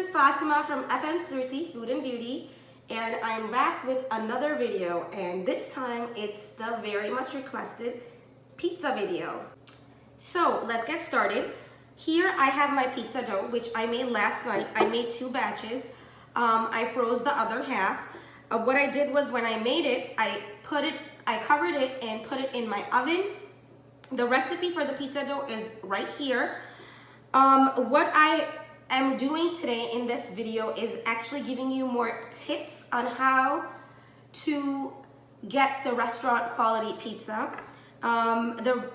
is Fatima from FM Surti Food and Beauty, and I'm back with another video, and this time it's the very much requested pizza video. So let's get started. Here I have my pizza dough, which I made last night. I made 2 batches. I froze the other half. What I did was when I made it, I covered it and put it in my oven. The recipe for the pizza dough is right here. What I am doing today in this video is actually giving you more tips on how to get the restaurant quality pizza. The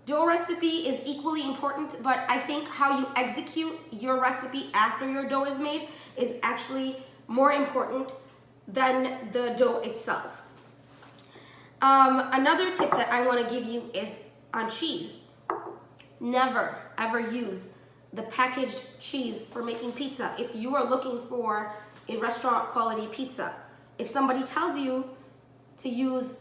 dough recipe is equally important, but I think how you execute your recipe after your dough is made is actually more important than the dough itself. Another tip that I want to give you is on cheese. Never ever use the packaged cheese for making pizza if you are looking for a restaurant quality pizza. If somebody tells you to use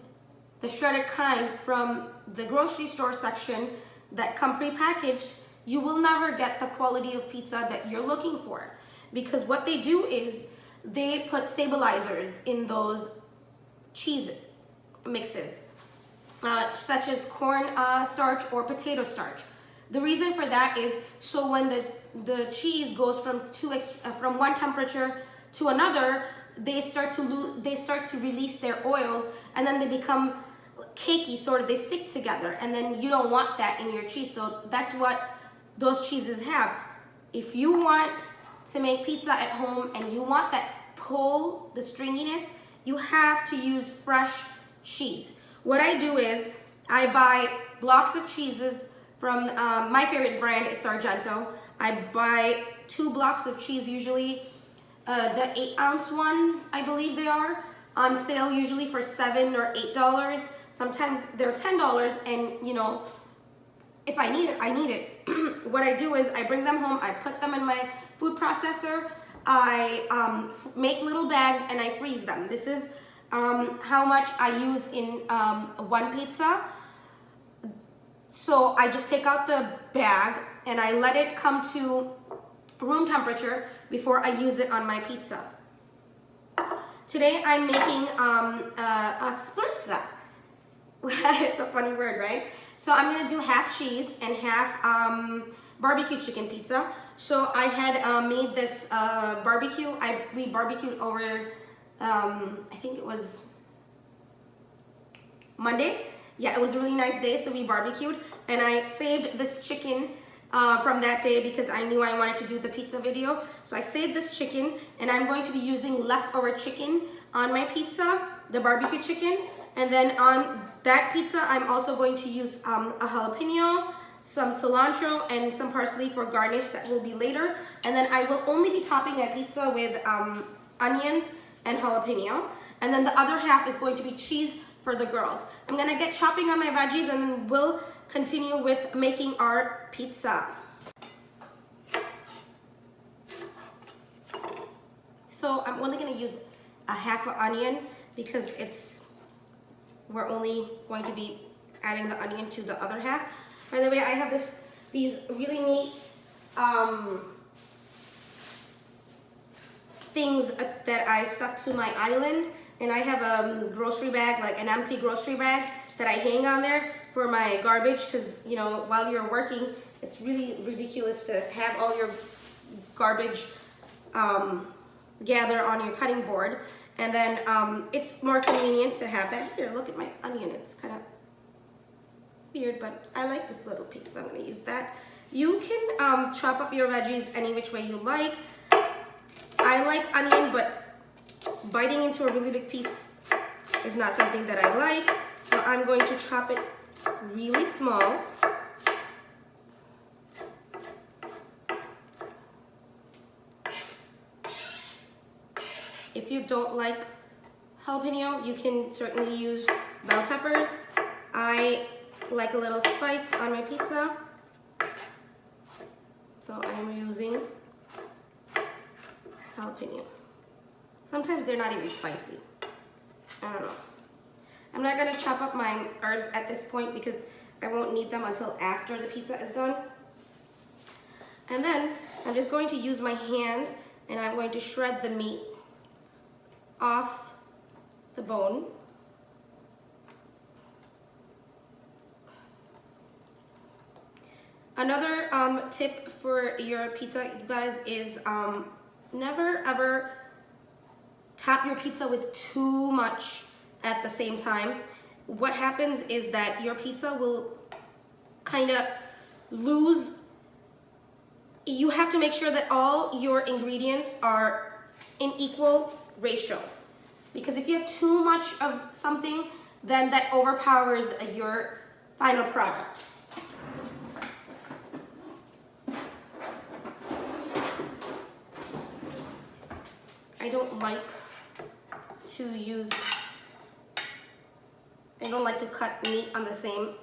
the shredded kind from the grocery store section that come pre-packaged, you will never get the quality of pizza that you're looking for, because what they do is they put stabilizers in those cheese mixes, such as corn starch or potato starch. The reason for that is so when the cheese goes from one temperature to another, they start to release their oils, and then they become cakey, sort of, they stick together, and then you don't want that in your cheese. So that's what those cheeses have. If you want to make pizza at home and you want that pull, the stringiness, you have to use fresh cheese. What I do is I buy blocks of cheeses from my favorite brand is Sargento. I buy 2 blocks of cheese, usually the 8-ounce ones, I believe they are, on sale usually for $7 or $8. Sometimes they're $10, and you know, if I need it, I need it. What I do is I bring them home, I put them in my food processor, I make little bags, and I freeze them. This is how much I use in one pizza. So I just take out the bag and I let it come to room temperature before I use it on my pizza. Today I'm making a splitza. It's a funny word, right? So I'm gonna do half cheese and half barbecue chicken pizza. So I had made this barbecue. We barbecued over, I think it was Monday. Yeah, it was a really nice day, so we barbecued, and I saved this chicken from that day because I knew I wanted to do the pizza video. So I saved this chicken, and I'm going to be using leftover chicken on my pizza, the barbecue chicken, and then on that pizza, I'm also going to use a jalapeno, some cilantro, and some parsley for garnish. That will be later. And then I will only be topping my pizza with onions and jalapeno, and then the other half is going to be cheese for the girls. I'm gonna get chopping on my veggies, and then we'll continue with making our pizza. So I'm only gonna use a half an onion because we're only going to be adding the onion to the other half. By the way, I have these really neat things that I stuck to my island, and I have a grocery bag, like an empty grocery bag that I hang on there for my garbage, because you know, while you're working, it's really ridiculous to have all your garbage gather on your cutting board, and then it's more convenient to have that here. Look at my onion, it's kind of weird, but I like this little piece, so I'm gonna use that. You can chop up your veggies any which way you like. I like onion, but biting into a really big piece is not something that I like, so I'm going to chop it really small. If you don't like jalapeno, you can certainly use bell peppers. I like a little spice on my pizza, so I'm using jalapeno. Sometimes they're not even spicy. I don't know. I'm not gonna chop up my herbs at this point because I won't need them until after the pizza is done. And then I'm just going to use my hand and I'm going to shred the meat off the bone. Another tip for your pizza, you guys, is never ever top your pizza with too much at the same time. What happens is that your pizza will kind of lose. You have to make sure that all your ingredients are in equal ratio, because if you have too much of something, then that overpowers your final product. I don't like to cut meat on the same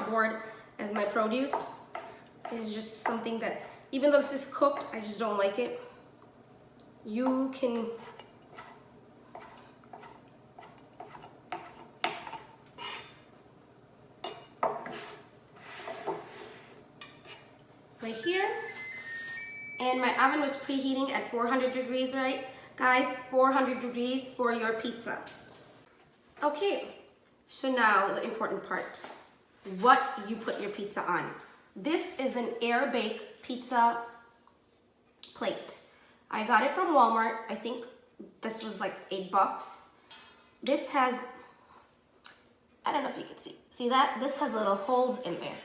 board as my produce. It's just something that, even though this is cooked, I just don't like it. You can right here, and my oven was preheating at 400 degrees, right? Guys, 400 degrees for your pizza. Okay, so now the important part, what you put your pizza on. This is an air bake pizza plate. I got it from Walmart. I think this was like $8. This has, I don't know if you can see that? This has little holes in there.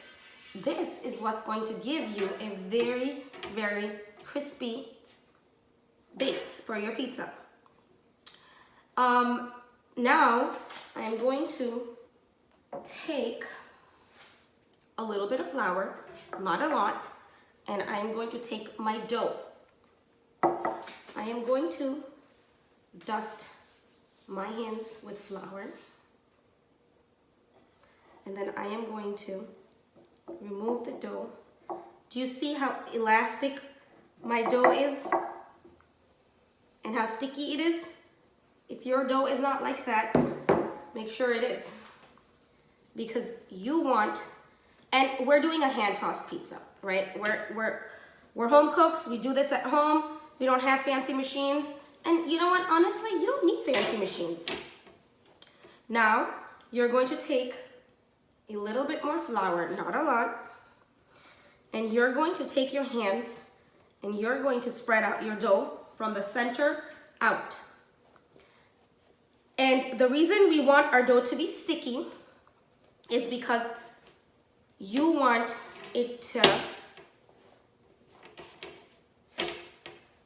This is what's going to give you a very, very crispy base for your pizza. Now I'm going to take a little bit of flour, not a lot, and I'm going to take my dough. I am going to dust my hands with flour, and then I am going to remove the dough. Do you see how elastic my dough is and how sticky it is? If your dough is not like that, make sure it is, because you want, and we're doing a hand-tossed pizza, right? We're home cooks. We do this at home. We don't have fancy machines. And you know what? Honestly, you don't need fancy machines. Now, you're going to take a little bit more flour, not a lot, and you're going to take your hands and you're going to spread out your dough from the center out. And the reason we want our dough to be sticky is because you want it to,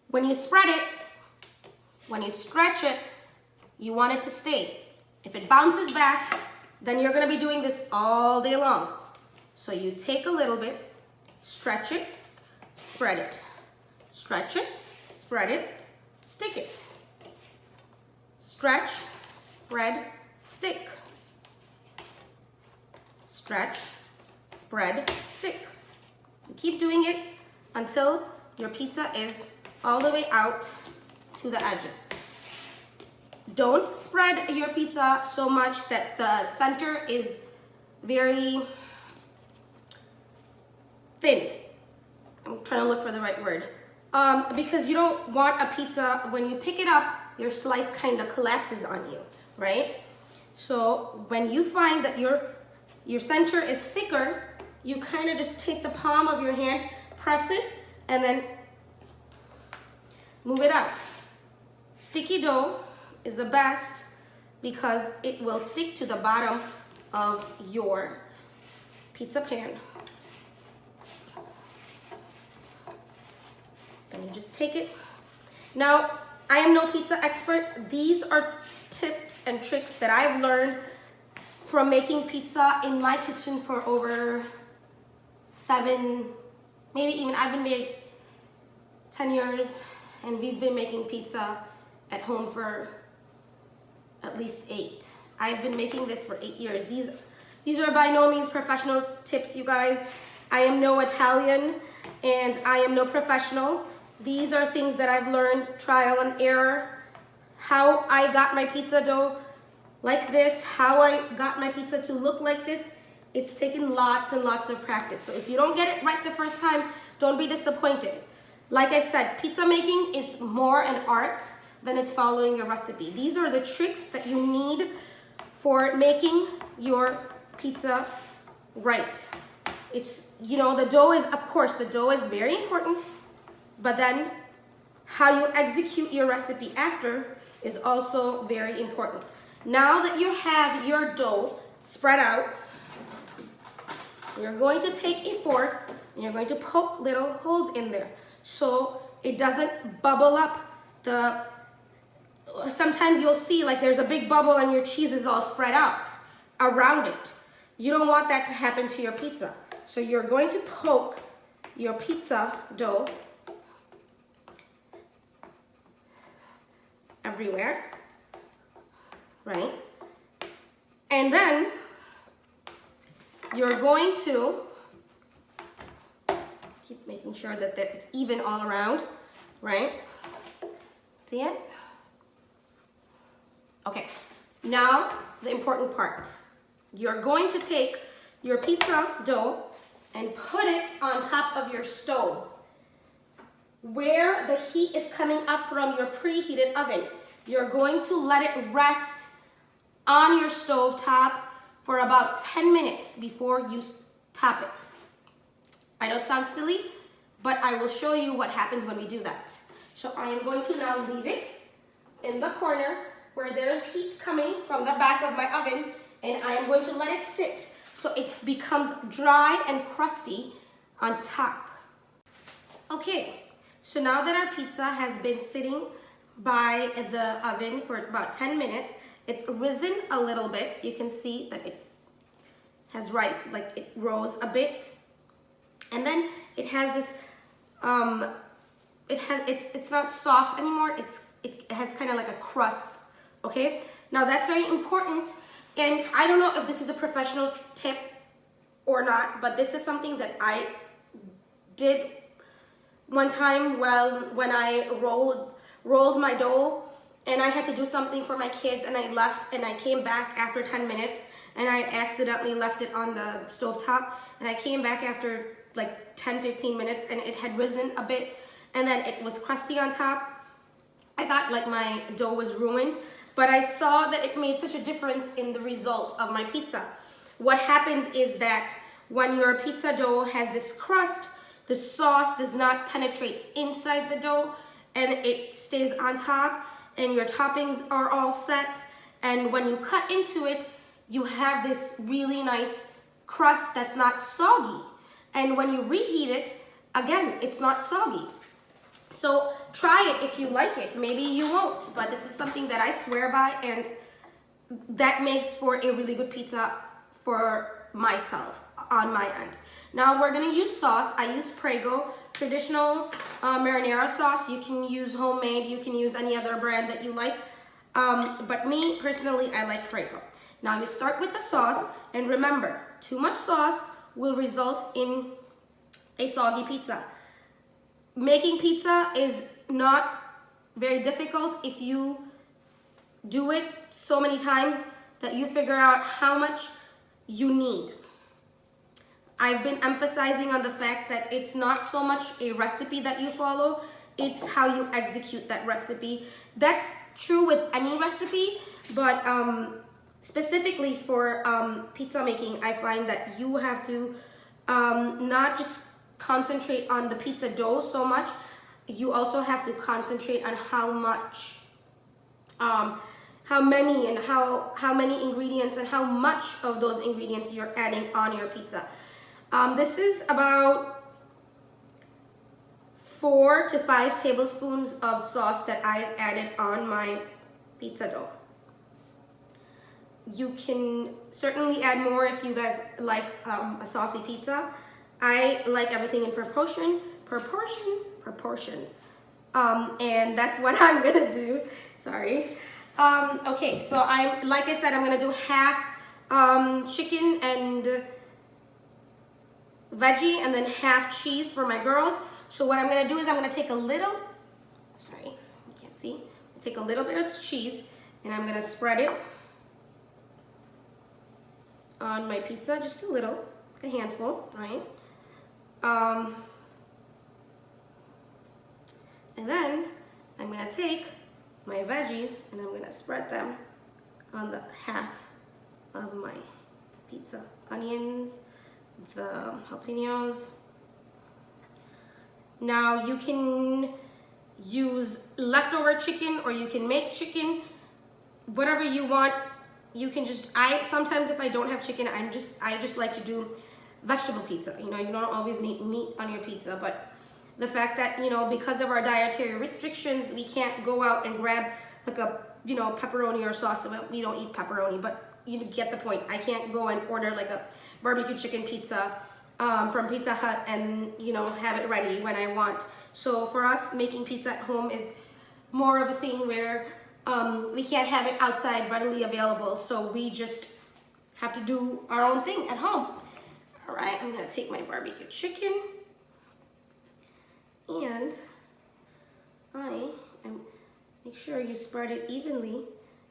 when you spread it, when you stretch it, you want it to stay. If it bounces back, then you're gonna be doing this all day long. So you take a little bit, stretch it, spread it. Stretch it, spread it, stick it. Stretch, spread, stick. Stretch, spread, stick. You keep doing it until your pizza is all the way out to the edges. Don't spread your pizza so much that the center is very thin. I'm trying to look for the right word. Because you don't want a pizza, when you pick it up, your slice kind of collapses on you, right? So when you find that your center is thicker, you kind of just take the palm of your hand, press it, and then move it out. Sticky dough is the best because it will stick to the bottom of your pizza pan. Then you just take it. Now, I am no pizza expert. These are tips and tricks that I've learned from making pizza in my kitchen for over 7, maybe even, I've been married 10 years, and we've been making pizza at home for at least 8. I've been making this for 8 years. These are by no means professional tips, you guys. I am no Italian and I am no professional. These are things that I've learned, trial and error. How I got my pizza dough like this, how I got my pizza to look like this. It's taken lots and lots of practice. So if you don't get it right the first time, don't be disappointed. Like I said, pizza making is more an art than it's following a recipe. These are the tricks that you need for making your pizza right. It's, you know, the dough is, of course, the dough is very important, but then how you execute your recipe after is also very important. Now that you have your dough spread out, you're going to take a fork and you're going to poke little holes in there so it doesn't bubble up. Sometimes you'll see like there's a big bubble and your cheese is all spread out around it. You don't want that to happen to your pizza. So you're going to poke your pizza dough everywhere, right? And then you're going to keep making sure that it's even all around, right? See it? Okay, now the important part. You're going to take your pizza dough and put it on top of your stove where the heat is coming up from your preheated oven. You're going to let it rest on your stove top for about 10 minutes before you top it. I know it sounds silly, but I will show you what happens when we do that. So I am going to now leave it in the corner where there is heat coming from the back of my oven, and I am going to let it sit so it becomes dry and crusty on top. Okay, so now that our pizza has been sitting by the oven for about 10 minutes, it's risen a little bit. You can see that it has it rose a bit. And then it has this, it's not soft anymore. It has kind of like a crust, okay? Now that's very important. And I don't know if this is a professional tip or not, but this is something that I did one time when I rolled my dough and I had to do something for my kids, and I left and I came back after 10 minutes and I accidentally left it on the stovetop, and I came back after like 10-15 minutes and it had risen a bit and then it was crusty on top. I thought like my dough was ruined, but I saw that it made such a difference in the result of my pizza. What happens is that when your pizza dough has this crust, the sauce does not penetrate inside the dough and it stays on top, and your toppings are all set, and when you cut into it, you have this really nice crust that's not soggy. And when you reheat it, again, it's not soggy. So try it if you like it. Maybe you won't, but this is something that I swear by, and that makes for a really good pizza for myself on my end. Now we're gonna use sauce. I use Prego, traditional marinara sauce. You can use homemade, you can use any other brand that you like. But me, personally, I like Prego. Now you start with the sauce, and remember, too much sauce will result in a soggy pizza. Making pizza is not very difficult if you do it so many times that you figure out how much you need. I've been emphasizing on the fact that it's not so much a recipe that you follow, it's how you execute that recipe. That's true with any recipe, but specifically for pizza making, I find that you have to not just concentrate on the pizza dough so much, you also have to concentrate on how much, how many and how many ingredients and how much of those ingredients you're adding on your pizza. This is about 4 to 5 tablespoons of sauce that I've added on my pizza dough. You can certainly add more if you guys like a saucy pizza. I like everything in proportion. And that's what I'm gonna do. Sorry. Okay, so like I said, I'm gonna do half chicken and veggie and then half cheese for my girls. So what I'm gonna do is I'm gonna take a little, sorry, you can't see, take a little bit of cheese and I'm gonna spread it on my pizza, just a little, a handful, right? And then I'm gonna take my veggies and I'm gonna spread them on the half of my pizza. Onions, the jalapenos. Now you can use leftover chicken or you can make chicken, whatever you want. You can just, sometimes if I don't have chicken, I just like to do vegetable pizza. You know, you don't always need meat on your pizza, but the fact that, you know, because of our dietary restrictions, we can't go out and grab like a, you know, pepperoni or sauce. We don't eat pepperoni, but you get the point. I can't go and order like a barbecue chicken pizza from Pizza Hut and, you know, have it ready when I want. So for us, making pizza at home is more of a thing where we can't have it outside readily available. So we just have to do our own thing at home. All right, I'm gonna take my barbecue chicken and make sure you spread it evenly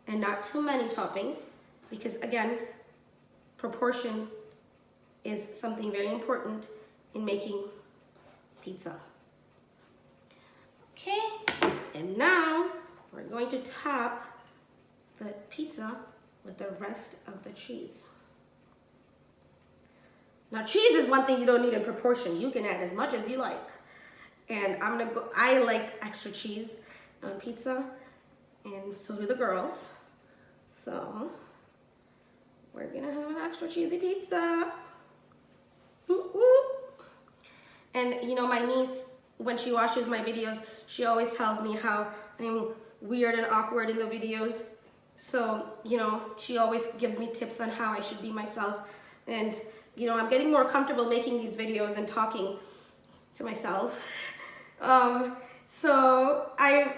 and not too many toppings, because again, proportion is something very important in making pizza. Okay, and now we're going to top the pizza with the rest of the cheese. Now, cheese is one thing you don't need in proportion. You can add as much as you like. And I like extra cheese on pizza, and so do the girls. So we're gonna have an extra cheesy pizza. Woo woo. And you know, my niece, when she watches my videos, she always tells me how I'm weird and awkward in the videos. So, you know, she always gives me tips on how I should be myself. And, you know, I'm getting more comfortable making these videos and talking to myself. So I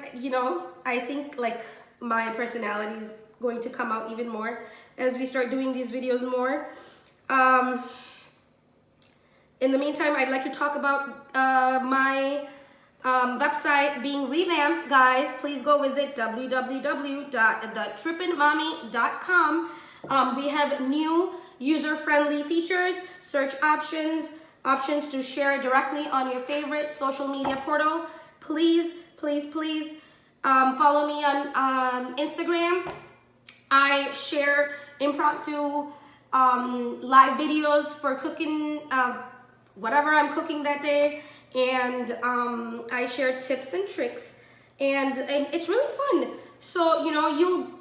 think like my personality is going to come out even more as we start doing these videos more. In the meantime, I'd like to talk about my website being revamped. Guys, please go visit www.thetrippinmommy.com. We have new user-friendly features, search options, options to share directly on your favorite social media portal. Please, please, please follow me on Instagram. I share impromptu live videos for cooking, whatever I'm cooking that day, and I share tips and tricks, and it's really fun. So, you know, you'll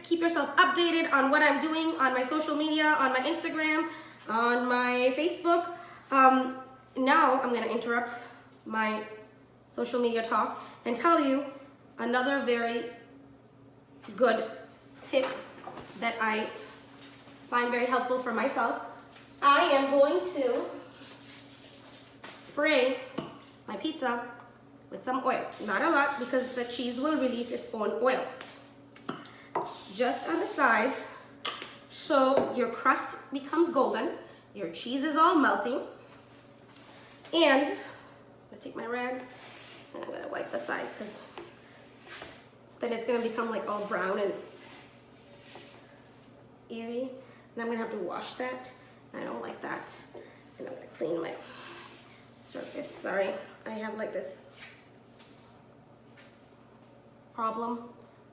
keep yourself updated on what I'm doing on my social media, on my Instagram, on my Facebook. Now I'm gonna interrupt my social media talk and tell you another very good tip that I find very helpful for myself. I am going to spray my pizza with some oil. Not a lot, because the cheese will release its own oil. Just on the sides, so your crust becomes golden, your cheese is all melting. And I'm gonna take my rag and I'm gonna wipe the sides, because then it's gonna become like all brown and eerie. And I'm gonna have to wash that. I don't like that. And I'm gonna clean my surface. Sorry, I have like this problem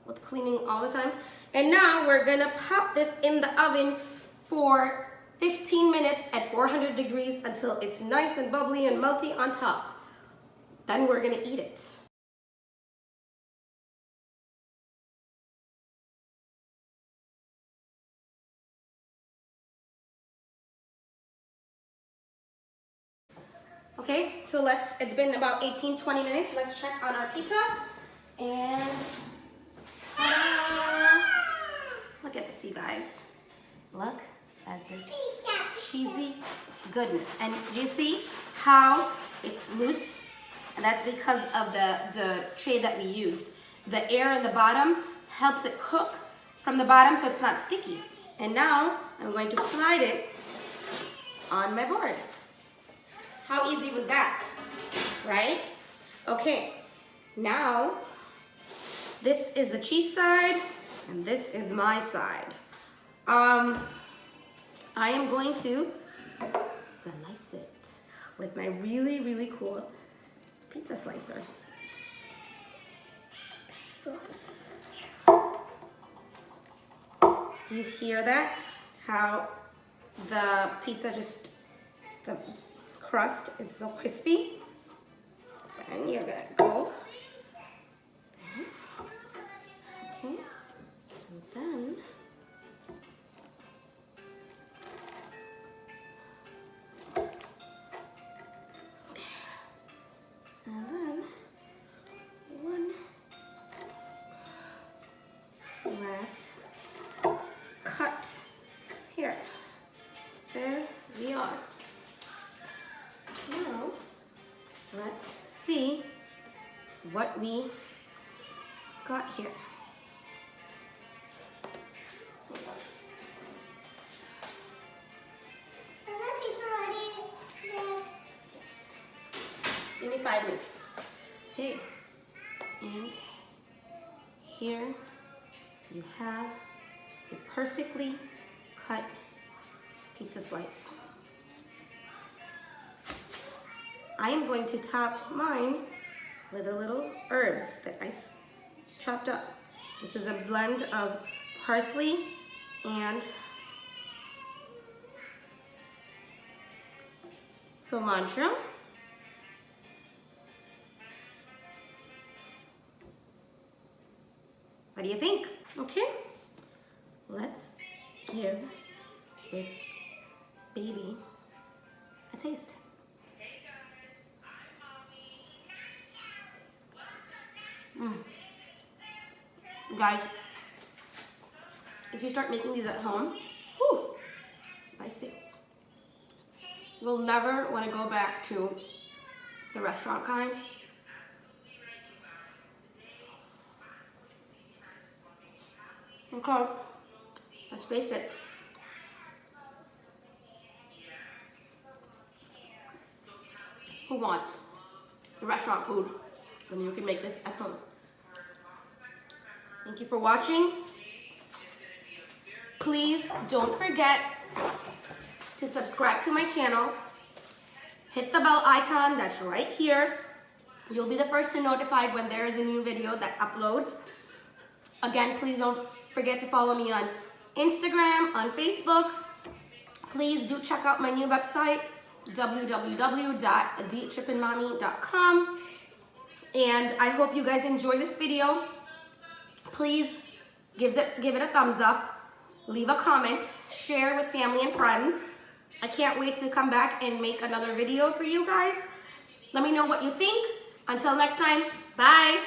with cleaning all the time. And now we're gonna pop this in the oven for 15 minutes at 400 degrees until it's nice and bubbly and melty on top. Then we're gonna eat it. Okay, so it's been about 18-20 minutes. Let's check on our pizza. And ta-da! Look at this, you guys. Look at this cheesy goodness. And do you see how it's loose? And that's because of the tray that we used. The air in the bottom helps it cook from the bottom so it's not sticky. And now I'm going to slide it on my board. How easy was that, right? Okay, now this is the cheese side and this is my side. I am going to slice it with my really, really cool pizza slicer. Do you hear that? How the pizza just, the crust is so crispy. And you're gonna go there. Okay. And then one last cut here. There we are. Now, let's see what we got here. Is the pizza ready? Yeah. Yes. Give me 5 minutes. Okay. And here you have a perfectly cut pizza slice. I am going to top mine with a little herbs that I chopped up. This is a blend of parsley and cilantro. What do you think? Okay, let's give this baby a taste. Guys, if you start making these at home, whew, spicy. You'll never want to go back to the restaurant kind. Okay, let's face it. Who wants the restaurant food when you can make this at home? Thank you for watching. Please don't forget to subscribe to my channel. Hit the bell icon that's right here. You'll be the first to notified when there is a new video that uploads. Again, please don't forget to follow me on Instagram, on Facebook. Please do check out my new website, www.thetrippinmommy.com. And I hope you guys enjoy this video. Please give it a thumbs up, leave a comment, share with family and friends. I can't wait to come back and make another video for you guys. Let me know what you think. Until next time, bye.